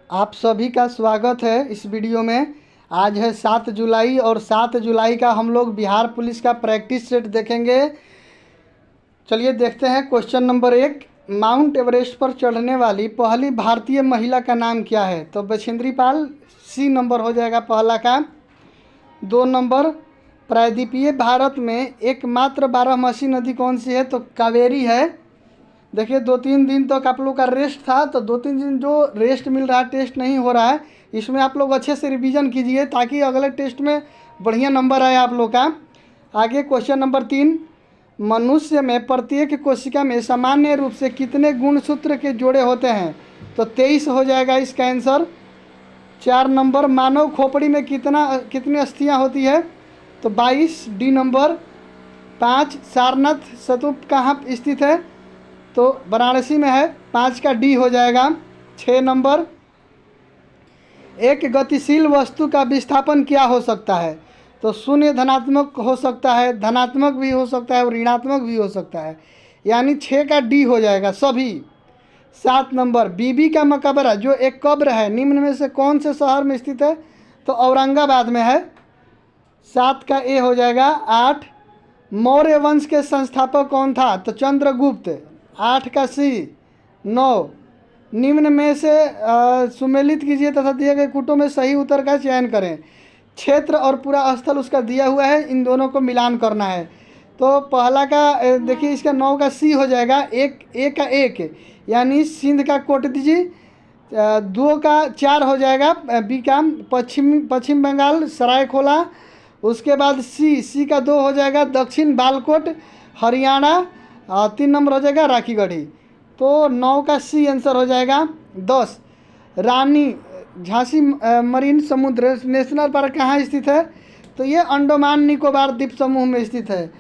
आप सभी का स्वागत है इस वीडियो में। आज है 7 जुलाई और 7 जुलाई का हम लोग बिहार पुलिस का प्रैक्टिस सेट देखेंगे। चलिए देखते हैं। क्वेश्चन नंबर 1, माउंट एवरेस्ट पर चढ़ने वाली पहली भारतीय महिला का नाम क्या है? तो बछेंद्री पाल, सी नंबर हो जाएगा पहला का। 2 नंबर, प्रायद्वीपीय भारत में एकमात्र बारहमासी नदी कौन सी है? तो कावेरी है। देखिए 2-3 दिन तक आप लोग का रेस्ट था, तो 2-3 दिन जो रेस्ट मिल रहा है, टेस्ट नहीं हो रहा है, इसमें आप लोग अच्छे से रिवीजन कीजिए ताकि अगले टेस्ट में बढ़िया नंबर आए आप लोग का। आगे क्वेश्चन नंबर 3, मनुष्य में प्रत्येक कोशिका में सामान्य रूप से कितने गुणसूत्र के जोड़े होते हैं? तो 23 हो जाएगा इसका आंसर। 4 नंबर, मानव खोपड़ी में कितनी अस्थियाँ होती है? तो 22, डी नंबर। 5, सारनाथ स्तूप कहाँ स्थित है? तो वाराणसी में है, 5 का डी हो जाएगा। 6 नंबर, एक गतिशील वस्तु का विस्थापन क्या हो सकता है? तो शून्य धनात्मक हो सकता है, धनात्मक भी हो सकता है और ऋणात्मक भी हो सकता है, यानी 6 का डी हो जाएगा सभी। 7 नंबर, बीबी का मकबरा जो एक कब्र है निम्न में से कौन से शहर में स्थित है? तो औरंगाबाद में है, 7 का ए हो जाएगा। 8, मौर्य वंश के संस्थापक कौन था? तो चंद्रगुप्त, 8 का सी। 9, निम्न में से सुमेलित कीजिए तथा दिए गए कूटों में सही उत्तर का चयन करें। क्षेत्र और पूरा स्थल उसका दिया हुआ है, इन दोनों को मिलान करना है। तो पहला का देखिए, इसका 9 का सी हो जाएगा। एक का 1 यानी सिंध का कोट दीजिए। 2 का 4 हो जाएगा बी का पश्चिम बंगाल सरायखोला। उसके बाद सी का 2 हो जाएगा दक्षिण बालकोट हरियाणा। 3 नंबर हो जाएगा राखीगढ़ी। तो 9 का सी आंसर हो जाएगा। 10, रानी झांसी मरीन समुद्र नेशनल पार्क कहाँ स्थित है? तो ये अंडमान निकोबार द्वीप समूह में स्थित है।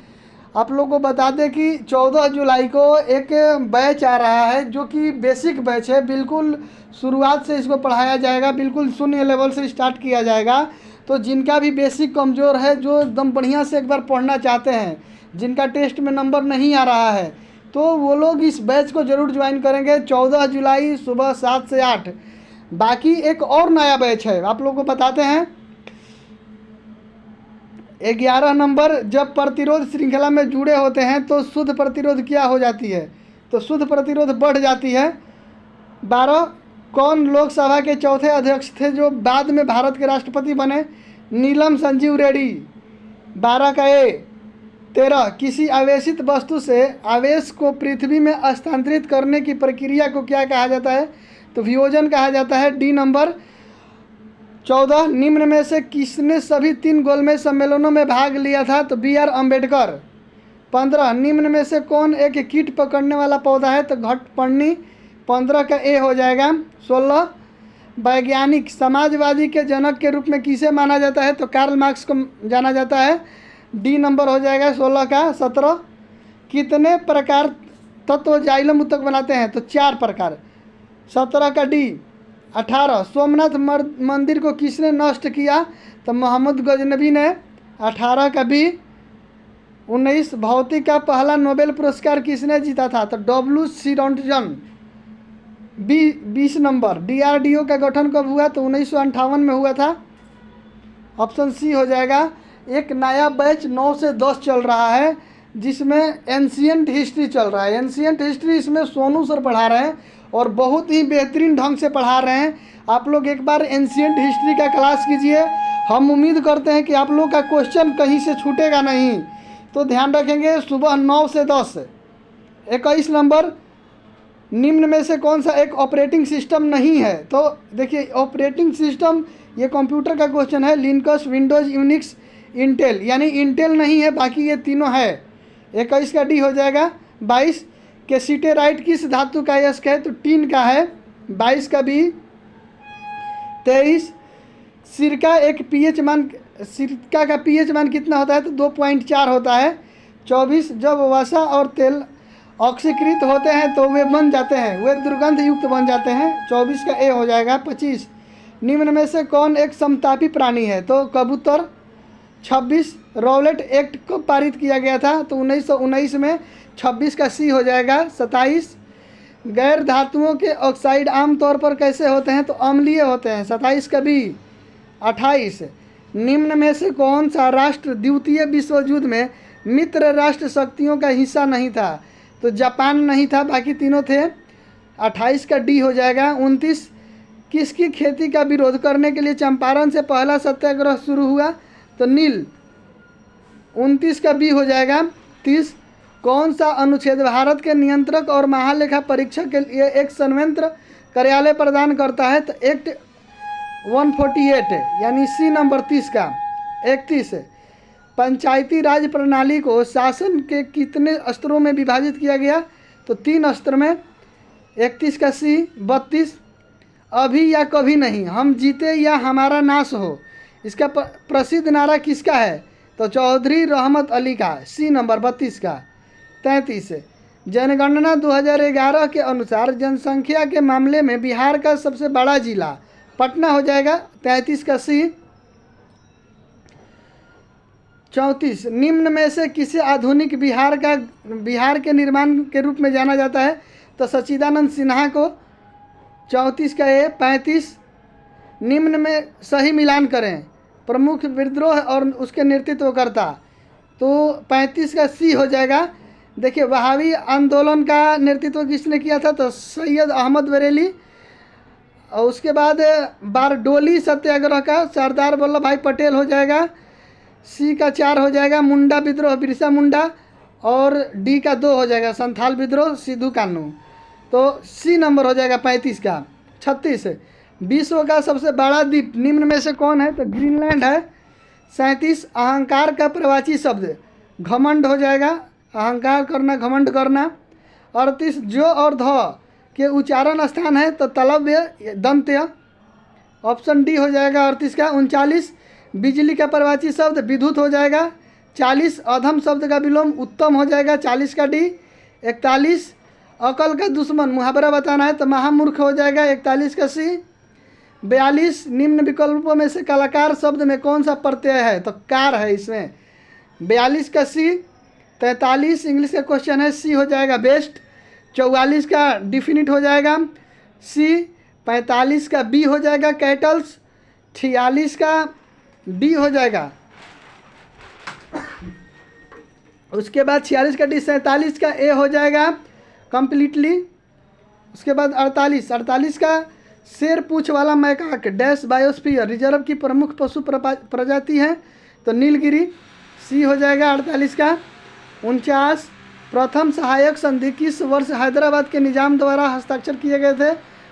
आप लोगों को बता दें कि 14 जुलाई को एक बैच आ रहा है जो कि बेसिक बैच है, बिल्कुल शुरुआत से इसको पढ़ाया जाएगा, बिल्कुल शून्य लेवल से स्टार्ट किया जाएगा। तो जिनका भी बेसिक कमज़ोर है, जो एकदम बढ़िया से एक बार पढ़ना चाहते हैं, जिनका टेस्ट में नंबर नहीं आ रहा है, तो वो लोग इस बैच को ज़रूर ज्वाइन करेंगे। 14 जुलाई सुबह 7 से 8। बाकी एक और नया बैच है, आप लोगों को बताते हैं। 11 नंबर, जब प्रतिरोध श्रृंखला में जुड़े होते हैं तो शुद्ध प्रतिरोध क्या हो जाती है? तो शुद्ध प्रतिरोध बढ़ जाती है। 12, कौन लोकसभा के चौथे अध्यक्ष थे जो बाद में भारत के राष्ट्रपति बने? नीलम संजीव रेड्डी, 12 का ए। 13, किसी आवेशित वस्तु से आवेश को पृथ्वी में स्थानांतरित करने की प्रक्रिया को क्या कहा जाता है? तो वियोजन कहा जाता है, डी नंबर। 14, निम्न में से किसने सभी 3 गोलमेज सम्मेलनों में भाग लिया था? तो बी आर अम्बेडकर। 15, निम्न में से कौन एक कीट पकड़ने वाला पौधा है? तो घटपर्णी, 15 का ए हो जाएगा। 16, वैज्ञानिक समाजवादी के जनक के रूप में किसे माना जाता है? तो कार्ल मार्क्स को जाना जाता है, डी नंबर हो जाएगा 16 का। 17, कितने प्रकार तत्व जाइलम उत्तक बनाते हैं? तो 4 प्रकार, 17 का डी। 18, सोमनाथ मंदिर को किसने नष्ट किया? तो मोहम्मद गजनबी ने, 18 का बी। 19, भौतिक का पहला नोबेल पुरस्कार किसने जीता था? तो डब्ल्यू सिरॉन्टजन, बी। 20 नंबर, DRDO का गठन कब हुआ? तो 1958 में हुआ था, ऑप्शन सी हो जाएगा। एक नया बैच 9 से 10 चल रहा है जिसमें एंशिएंट हिस्ट्री चल रहा है। एंशिएंट हिस्ट्री इसमें सोनू सर पढ़ा रहे हैं और बहुत ही बेहतरीन ढंग से पढ़ा रहे हैं। आप लोग एक बार एंशिएंट हिस्ट्री का क्लास कीजिए, हम उम्मीद करते हैं कि आप लोग का क्वेश्चन कहीं से छूटेगा नहीं। तो ध्यान रखेंगे, सुबह 9 से 10। 21 नंबर, निम्न में से कौन सा एक ऑपरेटिंग सिस्टम नहीं है? तो देखिए ऑपरेटिंग सिस्टम, ये कंप्यूटर का क्वेश्चन है। लिनक्स, विंडोज़, यूनिक्स, इंटेल, यानी इंटेल नहीं है, बाकी ये तीनों है। 21 का डी हो जाएगा। 22, केसिटेराइट किस धातु का अयस्क है? तो टीन का है, 22 का बी। 23, सिरका का पीएच मान कितना होता है? तो 2.4 होता है। 24, जब वसा और तेल ऑक्सीकृत होते हैं तो वे बन जाते हैं, वे दुर्गंध युक्त बन जाते हैं, 24 का ए हो जाएगा। 25, निम्न में से कौन एक समतापी प्राणी है? तो कबूतर। 26, रॉलेट एक्ट कब पारित किया गया था? तो 1919 में, 26 का सी हो जाएगा। 27, गैर धातुओं के ऑक्साइड आमतौर पर कैसे होते हैं? तो अम्लीय होते हैं। 27 का बी। 28, निम्न में से कौन सा राष्ट्र द्वितीय विश्व युद्ध में मित्र राष्ट्र शक्तियों का हिस्सा नहीं था? तो जापान नहीं था, बाकी तीनों थे। 28 का डी हो जाएगा। 29, किसकी खेती का विरोध करने के लिए चंपारण से पहला सत्याग्रह शुरू हुआ? तो नील। 29 का बी हो जाएगा। 30, कौन सा अनुच्छेद भारत के नियंत्रक और महालेखा परीक्षक के लिए एक संयंत्र कार्यालय प्रदान करता है? तो एक्ट 148 यानी सी नंबर 30 का। 31, पंचायती राज प्रणाली को शासन के कितने स्तरों में विभाजित किया गया? तो 3 स्तर में। 31 का सी। 32, अभी या कभी नहीं, हम जीते या हमारा नाश हो, इसका प्रसिद्ध नारा किसका है? तो चौधरी रहमत अली का। सी नंबर 32 का। 33, जनगणना 2011 के अनुसार जनसंख्या के मामले में बिहार का सबसे बड़ा जिला पटना हो जाएगा। 33 का सी। 34, निम्न में से किसे आधुनिक बिहार के निर्माण के रूप में जाना जाता है? तो सच्चिदानंद सिन्हा को। 34 का ए। 35, निम्न में सही मिलान करें, प्रमुख विद्रोह और उसके नेतृत्वकर्ता। तो 35 का सी हो जाएगा। देखिए, वहाबी आंदोलन का नेतृत्व किसने किया था? तो सैयद अहमद बरेली। और उसके बाद बारडोली सत्याग्रह का सरदार वल्लभ भाई पटेल हो जाएगा। सी का 4 हो जाएगा। मुंडा विद्रोह बिरसा मुंडा। और डी का 2 हो जाएगा संथाल विद्रोह सिद्धू कान्हू। तो सी नंबर हो जाएगा 35 का। 36, विश्व का सबसे बड़ा द्वीप निम्न में से कौन है? तो ग्रीनलैंड है। 37, अहंकार का प्रवाची शब्द घमंड हो जाएगा, अहंकार करना, घमंड करना। 38, जो और ध के उच्चारण स्थान है? तो तलव्य दंत्य। ऑप्शन डी हो जाएगा 38 का। 39, बिजली का प्रवाची शब्द विद्युत हो जाएगा। 40, अधम शब्द का विलोम उत्तम हो जाएगा। 40 का डी। 41, अकल का दुश्मन मुहावरा बताना है? तो महामूर्ख हो जाएगा। 41 का सी। 42, निम्न विकल्पों में से कलाकार शब्द में कौन सा प्रत्यय है? तो कार है इसमें। 42 का सी। 43, इंग्लिश का क्वेश्चन है, सी हो जाएगा बेस्ट। 44 का डिफिनिट हो जाएगा सी। 45 का बी हो जाएगा कैटल्स। 46 का डी हो जाएगा। उसके बाद 46 का डी। 47 का ए हो जाएगा कंप्लीटली। उसके बाद 48 का शेर पूछ वाला मैकाक डैश बायोस्फीयर रिजर्व की प्रमुख पशु प्रजाति है? तो नीलगिरी। सी हो जाएगा 48 का। 49, प्रथम सहायक संधि किस वर्ष हैदराबाद के निजाम द्वारा हस्ताक्षर किए गए थे?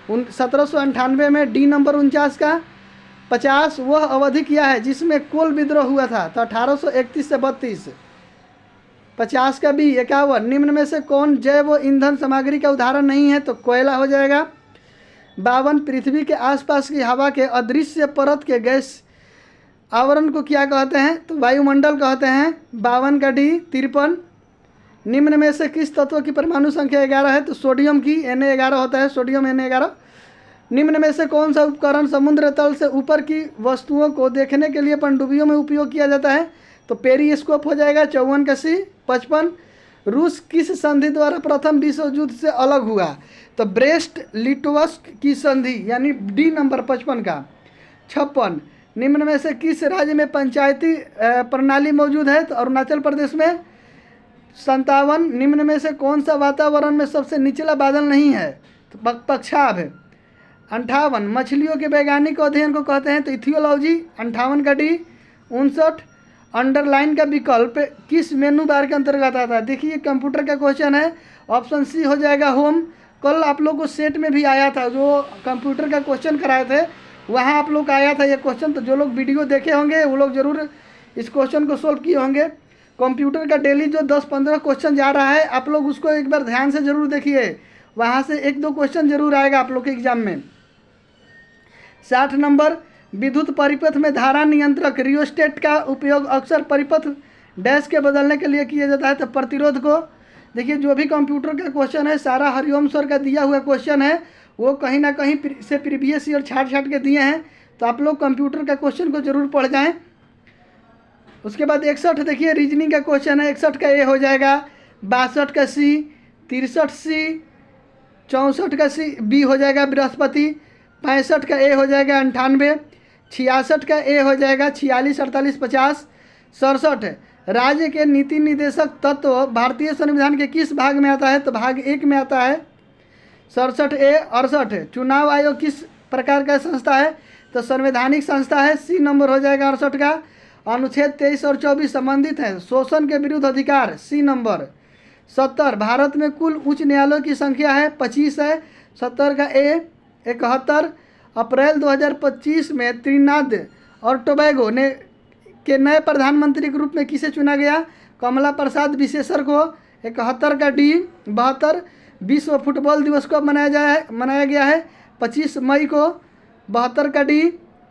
1798 में। डी नंबर 49 का। 50, वह अवधि क्या है जिसमें कोल विद्रोह हुआ था? तो 1831 से 32। 50 का बी। 51, निम्न में से कौन जैव ईंधन सामग्री का उदाहरण नहीं है? तो कोयला हो जाएगा। 52, पृथ्वी के आसपास की हवा के अदृश्य परत के गैस आवरण को क्या कहते हैं? तो वायुमंडल कहते हैं। 52 का डी। 53, निम्न में से किस तत्व की परमाणु संख्या 11 है? तो सोडियम की। Na11 होता है, सोडियम Na11। निम्न में से कौन सा उपकरण समुद्र तल से ऊपर की वस्तुओं को देखने के लिए पनडुब्बियों में उपयोग किया जाता है? तो पेरिस्कोप हो जाएगा। 54 का सी। 55, रूस किस संधि द्वारा प्रथम विश्व युद्ध से अलग हुआ? तो ब्रेस्ट लिटोवस्क की संधि यानी डी नंबर 55 का। 56, निम्न में से किस राज्य में पंचायती प्रणाली मौजूद है? तो अरुणाचल प्रदेश में। 57, निम्न में से कौन सा वातावरण में सबसे निचला बादल नहीं है? तो पक्षाभ है। 58, मछलियों के वैज्ञानिक अध्ययन को कहते हैं? तो इथियोलॉजी। 58 का डी। 59, अंडरलाइन का विकल्प किस मेनू बार के अंतर्गत आता है? देखिए, कंप्यूटर का क्वेश्चन है। ऑप्शन सी हो जाएगा होम। कल आप लोग को सेट में भी आया था, जो कंप्यूटर का क्वेश्चन कराए थे वहाँ आप लोग का आया था ये क्वेश्चन। तो जो लोग वीडियो देखे होंगे वो लोग ज़रूर इस क्वेश्चन को सोल्व किए होंगे। कंप्यूटर का डेली जो 10-15 क्वेश्चन जा रहा है, आप लोग उसको एक बार ध्यान से ज़रूर देखिए, वहाँ से 1-2 क्वेश्चन जरूर आएगा आप लोग के एग्जाम में। 60 नंबर, विद्युत परिपथ में धारा नियंत्रक रियोस्टेट का उपयोग अक्सर परिपथ डैश के बदलने के लिए किया जाता है? तो प्रतिरोध को। देखिए, जो भी कंप्यूटर का क्वेश्चन है सारा हरिओम सर का दिया हुआ क्वेश्चन है, वो कहीं ना कहीं से प्रीवियस ईयर छाट के दिए हैं, तो आप लोग कंप्यूटर का क्वेश्चन को जरूर पढ़ जाएं। उसके बाद 61 देखिए रीजनिंग का क्वेश्चन है। 61 का ए हो जाएगा। 62 का सी। 63 सी। 64 का सी बी हो जाएगा बृहस्पति, 65 का ए हो जाएगा 98, 66 का ए हो जाएगा 46, 48, 50, 67 राज्य के नीति निदेशक तत्व भारतीय संविधान के किस भाग में आता है? तो भाग 1 में आता है। 67 ए। 68 चुनाव आयोग किस प्रकार का संस्था है? तो संवैधानिक संस्था है, सी नंबर हो जाएगा 68 का। अनुच्छेद 23 और 24 संबंधित है शोषण के विरुद्ध अधिकार, सी नंबर। 70 भारत में कुल उच्च न्यायालयों की संख्या है 25 है, 70 का ए। 71 अप्रैल 2025 में त्रिनाद और टोबैगो के नए प्रधानमंत्री के रूप में किसे चुना गया? कमला प्रसाद विशेषर को। 71 का डी। 72 विश्व फुटबॉल दिवस को मनाया गया है 25 मई को। 72 का डी।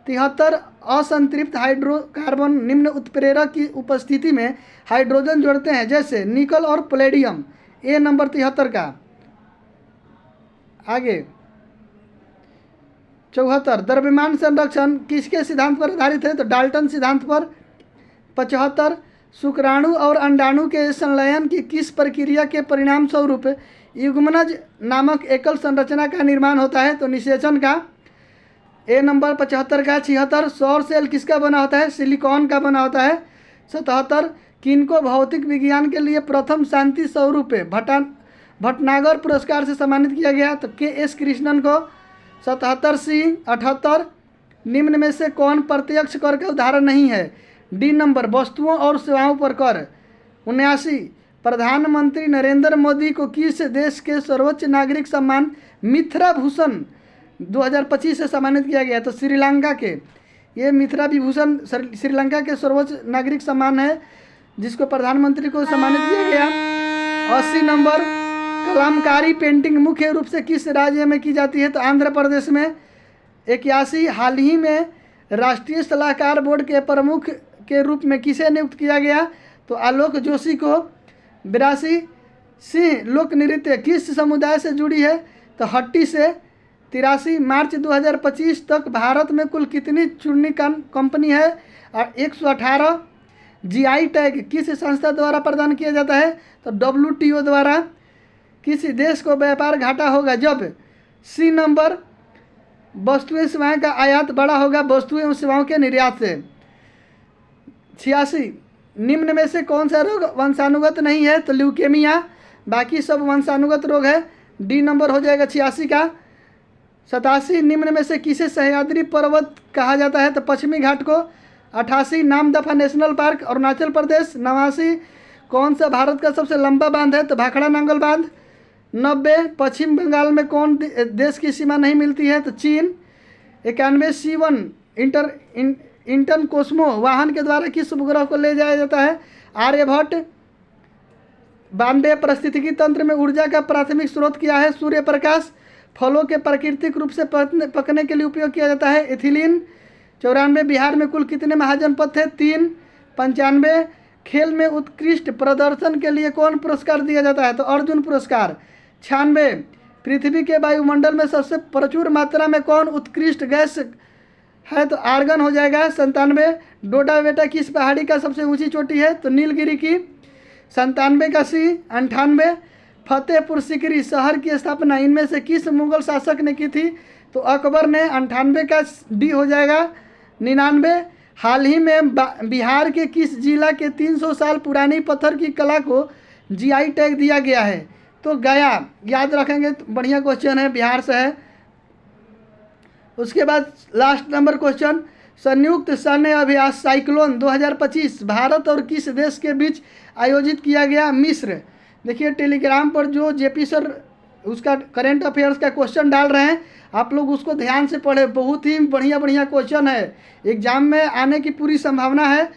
73 असंतृप्त हाइड्रोकार्बन निम्न उत्प्रेरक की उपस्थिति में हाइड्रोजन जोड़ते हैं जैसे निकल और प्लेडियम, ए नंबर 73 का। आगे 74 द्रव्यमान संरक्षण किसके सिद्धांत पर आधारित है? तो डाल्टन सिद्धांत पर। 75 शुक्राणु और अंडाणु के संलयन की किस प्रक्रिया के परिणाम स्वरूप युग्मनज नामक एकल संरचना का निर्माण होता है? तो निषेचन का, ए नंबर 75 का। 76 सौर सेल किसका बना होता है? सिलिकॉन का बना होता है। 77 किनको भौतिक विज्ञान के लिए प्रथम शांति स्वरूप भटनागर पुरस्कार से सम्मानित किया गया? तो के.एस. कृष्णन को। 77 सी। 78 निम्न में से कौन प्रत्यक्ष कर का उदाहरण नहीं है? डी नंबर वस्तुओं और सेवाओं पर कर। 79 प्रधानमंत्री नरेंद्र मोदी को किस देश के सर्वोच्च नागरिक सम्मान मिथ्रा भूषण 2025 से सम्मानित किया गया? तो श्रीलंका के। ये मिथ्रा विभूषण श्रीलंका के सर्वोच्च नागरिक सम्मान है जिसको प्रधानमंत्री को सम्मानित किया गया। 80 नंबर कलामकारी पेंटिंग मुख्य रूप से किस राज्य में की जाती है? तो आंध्र प्रदेश में। 81 हाल ही में राष्ट्रीय सलाहकार बोर्ड के प्रमुख के रूप में किसे नियुक्त किया गया? तो आलोक जोशी को। 82 सिंह लोक नृत्य किस समुदाय से जुड़ी है? तो हट्टी से। 83 मार्च 2025 तक भारत में कुल कितनी चूनी कंपनी है? और 118 जीआई टैग किस संस्था द्वारा प्रदान किया जाता है? तो WTO द्वारा। किसी देश को व्यापार घाटा होगा जब? सी नंबर वस्तुएं सेवाएं का आयात बड़ा होगा वस्तुएं एवं सेवाओं के निर्यात से। 86 निम्न में से कौन सा रोग वंशानुगत नहीं है? तो ल्यूकेमिया, बाकी सब वंशानुगत रोग है, डी नंबर हो जाएगा 86 का। 87 निम्न में से किसे सह्याद्री पर्वत कहा जाता है? तो पश्चिमी घाट को। 88 नामदफा नेशनल पार्क अरुणाचल प्रदेश। 89 कौन सा भारत का सबसे लंबा बांध है? तो भाखड़ा नांगल बांध। 90 पश्चिम बंगाल में कौन देश की सीमा नहीं मिलती है? तो चीन। 91 C1 इंटन कोस्मो वाहन के द्वारा किस उपग्रह को ले जाया जाता है? आर्यभट्ट। 92 पारिस्थितिकी तंत्र में ऊर्जा का प्राथमिक स्रोत क्या है? सूर्य प्रकाश। फलों के प्राकृतिक रूप से पकने के लिए उपयोग किया जाता है एथिलीन। 94 बिहार में कुल कितने महाजनपद थे? 3। 95 खेल में उत्कृष्ट प्रदर्शन के लिए कौन पुरस्कार दिया जाता है? तो अर्जुन पुरस्कार। 96 पृथ्वी के वायुमंडल में सबसे प्रचुर मात्रा में कौन उत्कृष्ट गैस है? तो आर्गन हो जाएगा। 97 डोडा बेटा किस पहाड़ी का सबसे ऊंची चोटी है? तो नीलगिरी की। 97 का सी। 98 फतेहपुर सिकरी शहर की स्थापना इनमें से किस मुगल शासक ने की थी? तो अकबर ने। 98 का डी हो जाएगा। 99 हाल ही में बिहार के किस जिला के 300 साल पुरानी पत्थर की कला को जीआई टैग दिया गया है? तो गया। याद रखेंगे, तो बढ़िया क्वेश्चन है, बिहार से है। उसके बाद लास्ट नंबर क्वेश्चन संयुक्त सैन्य अभ्यास साइक्लोन 2025 भारत और किस देश के बीच आयोजित किया गया? मिस्र। देखिए टेलीग्राम पर जो जेपी सर उसका करेंट अफेयर्स का क्वेश्चन डाल रहे हैं, आप लोग उसको ध्यान से पढ़े, बहुत ही बढ़िया बढ़िया क्वेश्चन है, एग्जाम में आने की पूरी संभावना है।